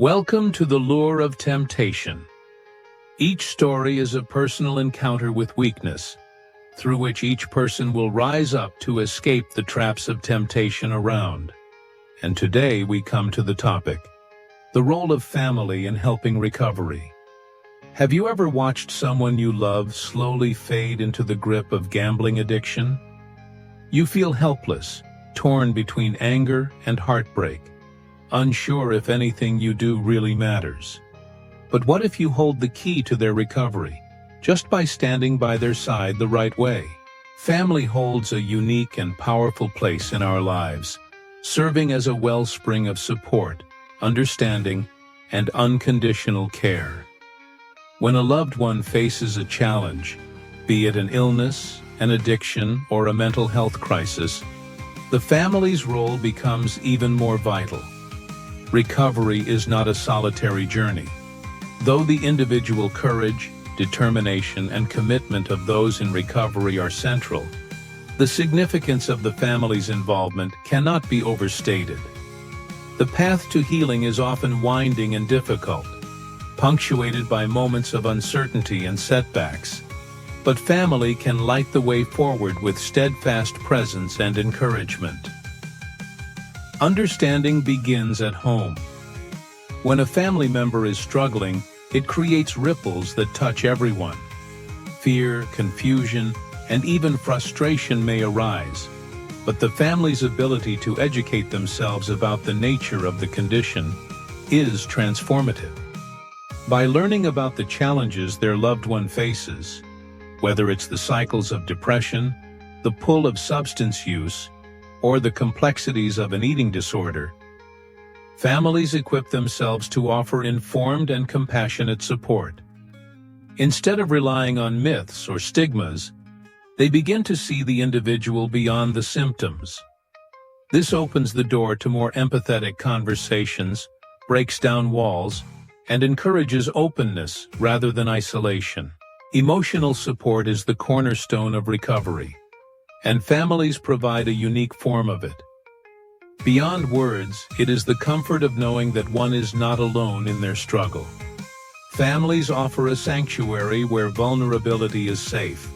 Welcome to the lure of temptation. Each story is a personal encounter with weakness, through which each person will rise up to escape the traps of temptation around. And today we come to the topic, the role of family in helping recovery. Have you ever watched someone you love slowly fade into the grip of gambling addiction? You feel helpless, torn between anger and heartbreak, unsure if anything you do really matters. But what if you hold the key to their recovery, just by standing by their side the right way? Family holds a unique and powerful place in our lives, serving as a wellspring of support, understanding, and unconditional care. When a loved one faces a challenge, be it an illness, an addiction, or a mental health crisis, the family's role becomes even more vital. Recovery is not a solitary journey. Though the individual courage, determination, and commitment of those in recovery are central, the significance of the family's involvement cannot be overstated. The path to healing is often winding and difficult, punctuated by moments of uncertainty and setbacks. But family can light the way forward with steadfast presence and encouragement. Understanding begins at home. When a family member is struggling, it creates ripples that touch everyone. Fear, confusion, and even frustration may arise, but the family's ability to educate themselves about the nature of the condition is transformative. By learning about the challenges their loved one faces, whether it's the cycles of depression, the pull of substance use, or the complexities of an eating disorder, families equip themselves to offer informed and compassionate support. Instead of relying on myths or stigmas, they begin to see the individual beyond the symptoms. This opens the door to more empathetic conversations, breaks down walls, and encourages openness rather than isolation. Emotional support is the cornerstone of recovery, and families provide a unique form of it. Beyond words, it is the comfort of knowing that one is not alone in their struggle. Families offer a sanctuary where vulnerability is safe,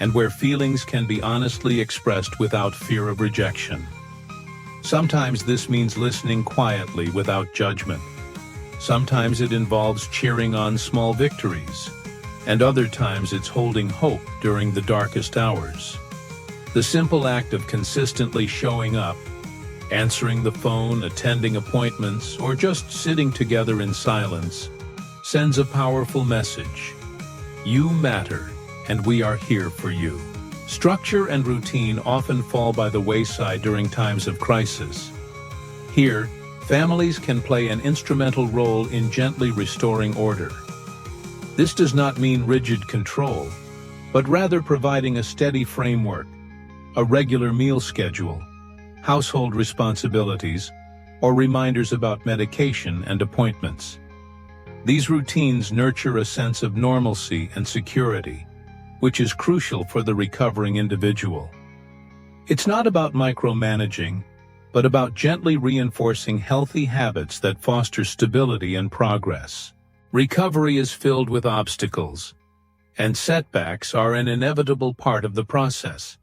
and where feelings can be honestly expressed without fear of rejection. Sometimes this means listening quietly without judgment. Sometimes it involves cheering on small victories, and other times it's holding hope during the darkest hours. The simple act of consistently showing up, answering the phone, attending appointments, or just sitting together in silence, sends a powerful message. You matter, and we are here for you. Structure and routine often fall by the wayside during times of crisis. Here, families can play an instrumental role in gently restoring order. This does not mean rigid control, but rather providing a steady framework, a regular meal schedule, household responsibilities, or reminders about medication and appointments. These routines nurture a sense of normalcy and security, which is crucial for the recovering individual. It's not about micromanaging, but about gently reinforcing healthy habits that foster stability and progress. Recovery is filled with obstacles, and setbacks are an inevitable part of the process.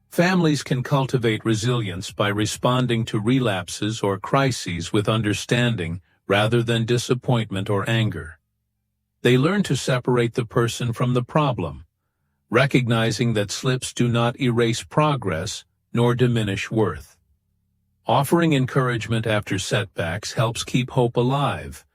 Families can cultivate resilience by responding to relapses or crises with understanding rather than disappointment or anger. They learn to separate the person from the problem, recognizing that slips do not erase progress nor diminish worth. Offering encouragement after setbacks helps keep hope alive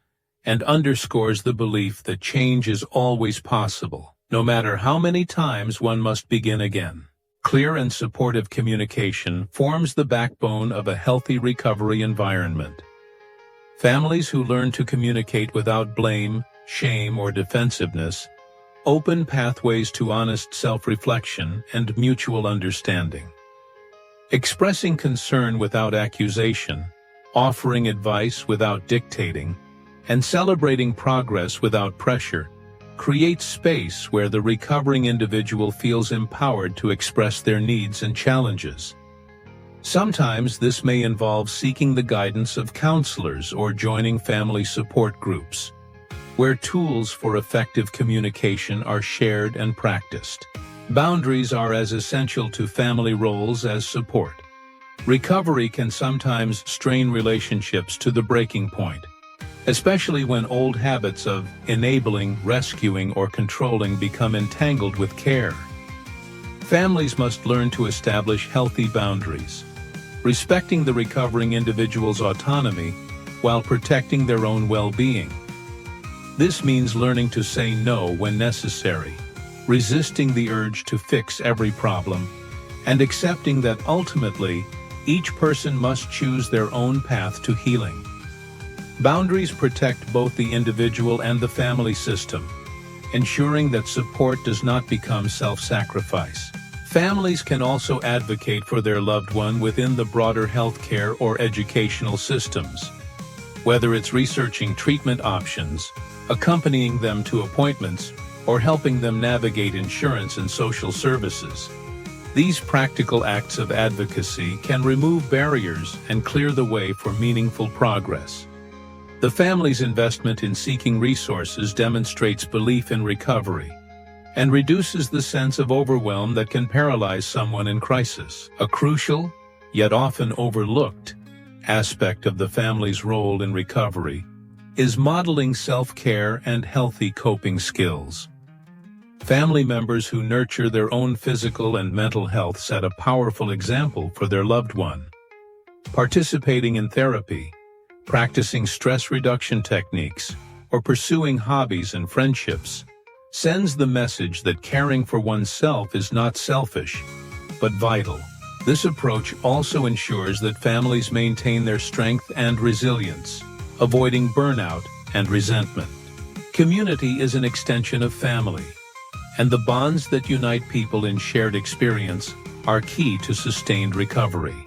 and underscores the belief that change is always possible, no matter how many times one must begin again. Clear and supportive communication forms the backbone of a healthy recovery environment. Families who learn to communicate without blame, shame, or defensiveness open pathways to honest self-reflection and mutual understanding. Expressing concern without accusation, offering advice without dictating, and celebrating progress without pressure creates space where the recovering individual feels empowered to express their needs and challenges. Sometimes this may involve seeking the guidance of counselors or joining family support groups, where tools for effective communication are shared and practiced. Boundaries are as essential to family roles as support. Recovery can sometimes strain relationships to the breaking point, especially when old habits of enabling, rescuing, or controlling become entangled with care. Families must learn to establish healthy boundaries, respecting the recovering individual's autonomy while protecting their own well-being. This means learning to say no when necessary, resisting the urge to fix every problem, and accepting that ultimately, each person must choose their own path to healing. Boundaries protect both the individual and the family system, ensuring that support does not become self-sacrifice. Families can also advocate for their loved one within the broader healthcare or educational systems, whether it's researching treatment options, accompanying them to appointments, or helping them navigate insurance and social services. These practical acts of advocacy can remove barriers and clear the way for meaningful progress. The family's investment in seeking resources demonstrates belief in recovery and reduces the sense of overwhelm that can paralyze someone in crisis. A crucial, yet often overlooked, aspect of the family's role in recovery is modeling self-care and healthy coping skills. Family members who nurture their own physical and mental health set a powerful example for their loved one. Participating in therapy, practicing stress reduction techniques, or pursuing hobbies and friendships sends the message that caring for oneself is not selfish, but vital. This approach also ensures that families maintain their strength and resilience, avoiding burnout and resentment. Community is an extension of family, and the bonds that unite people in shared experience are key to sustained recovery.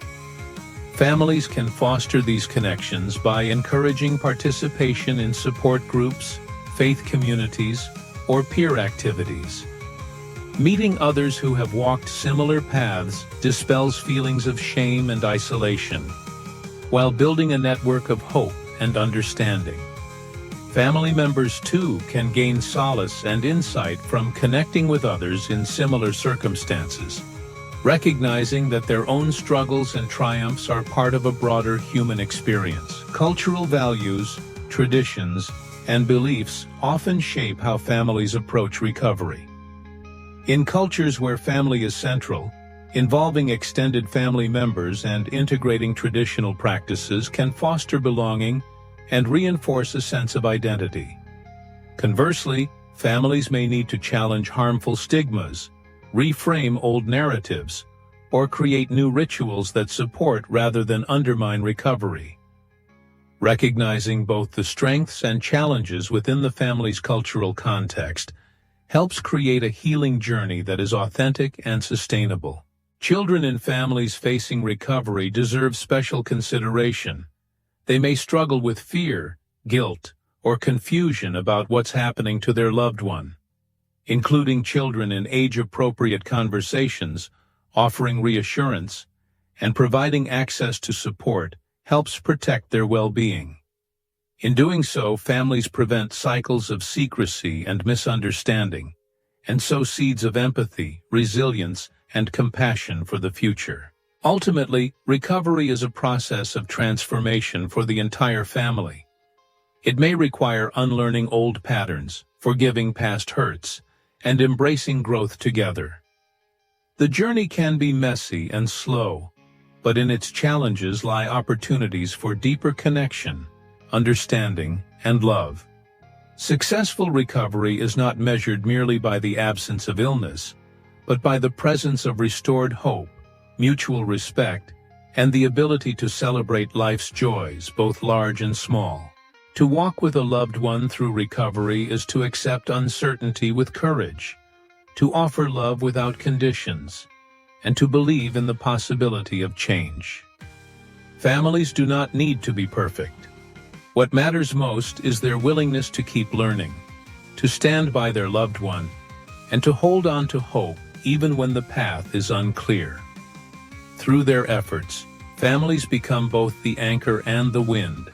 Families can foster these connections by encouraging participation in support groups, faith communities, or peer activities. Meeting others who have walked similar paths dispels feelings of shame and isolation, while building a network of hope and understanding. Family members, too, can gain solace and insight from connecting with others in similar circumstances, recognizing that their own struggles and triumphs are part of a broader human experience. Cultural values, traditions, and beliefs often shape how families approach recovery. In cultures where family is central, involving extended family members and integrating traditional practices can foster belonging and reinforce a sense of identity. Conversely, families may need to challenge harmful stigmas, reframe old narratives, or create new rituals that support rather than undermine recovery. Recognizing both the strengths and challenges within the family's cultural context helps create a healing journey that is authentic and sustainable. Children in families facing recovery deserve special consideration. They may struggle with fear, guilt, or confusion about what's happening to their loved one. Including children in age-appropriate conversations, offering reassurance, and providing access to support helps protect their well-being. In doing so, families prevent cycles of secrecy and misunderstanding, and sow seeds of empathy, resilience, and compassion for the future. Ultimately, recovery is a process of transformation for the entire family. It may require unlearning old patterns, forgiving past hurts, and embracing growth together. The journey can be messy and slow, but in its challenges lie opportunities for deeper connection, understanding, and love. Successful recovery is not measured merely by the absence of illness, but by the presence of restored hope, mutual respect, and the ability to celebrate life's joys, both large and small. To walk with a loved one through recovery is to accept uncertainty with courage, to offer love without conditions, and to believe in the possibility of change. Families do not need to be perfect. What matters most is their willingness to keep learning, to stand by their loved one, and to hold on to hope even when the path is unclear. Through their efforts, families become both the anchor and the wind,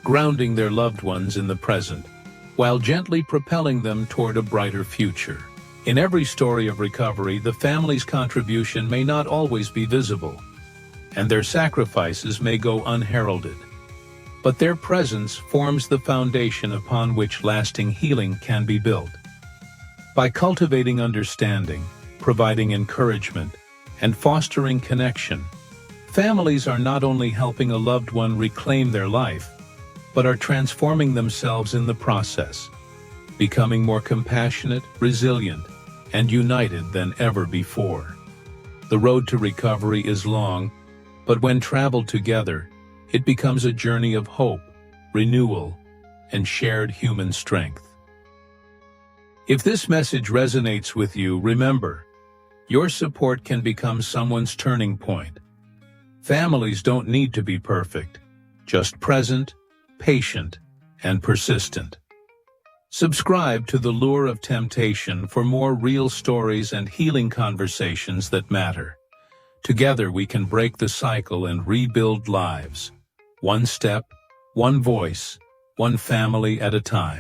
grounding their loved ones in the present, while gently propelling them toward a brighter future. In every story of recovery, the family's contribution may not always be visible, and their sacrifices may go unheralded. But their presence forms the foundation upon which lasting healing can be built. By cultivating understanding, providing encouragement, and fostering connection, families are not only helping a loved one reclaim their life, but are transforming themselves in the process, becoming more compassionate, resilient, and united than ever before. The road to recovery is long, but when traveled together, it becomes a journey of hope, renewal, and shared human strength. If this message resonates with you, remember, your support can become someone's turning point. Families don't need to be perfect, just present, patient, and persistent. Subscribe to The Lure of Temptation for more real stories and healing conversations that matter. Together we can break the cycle and rebuild lives. One step, one voice, one family at a time.